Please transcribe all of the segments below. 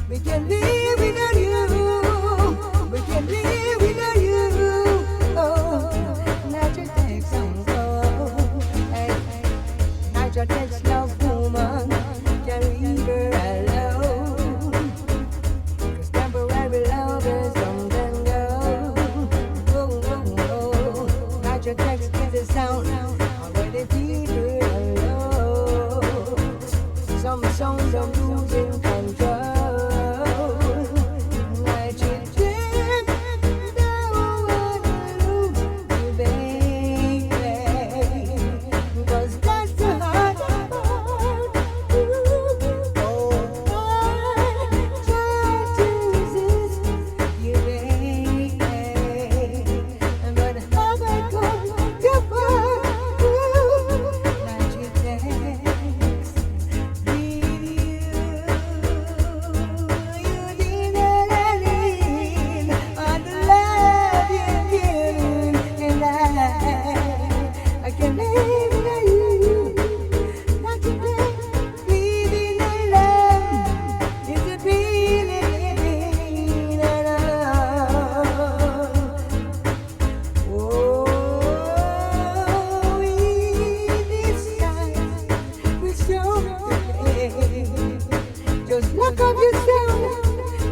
We can live without you. We can live without you. Oh, NitraTek song. Oh, hey, NitraTek's love woman. Can leave her alone. 'Cause temporary lovers come and go. Oh, oh, oh. NitraTek is the sound. Already people alone. Some songs are losing control. Just look up yourself,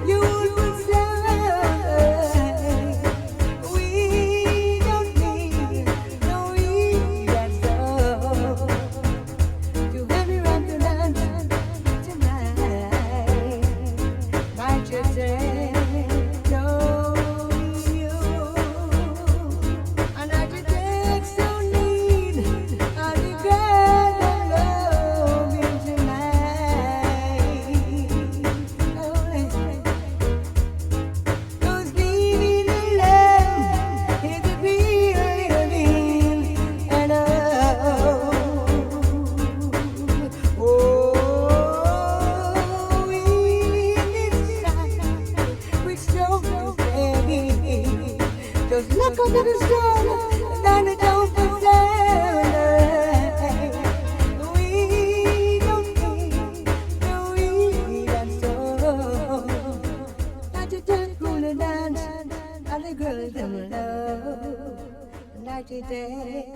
you will say we don't need no reason to have me run the dance tonight. NitraTek, know you, and NitraTek so need a regret and loving tonight. Just look under the sun, and it don't deserve. We don't need no reason so. NitraTek gonna dance, and the girls them love. NitraTek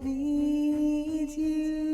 needs you.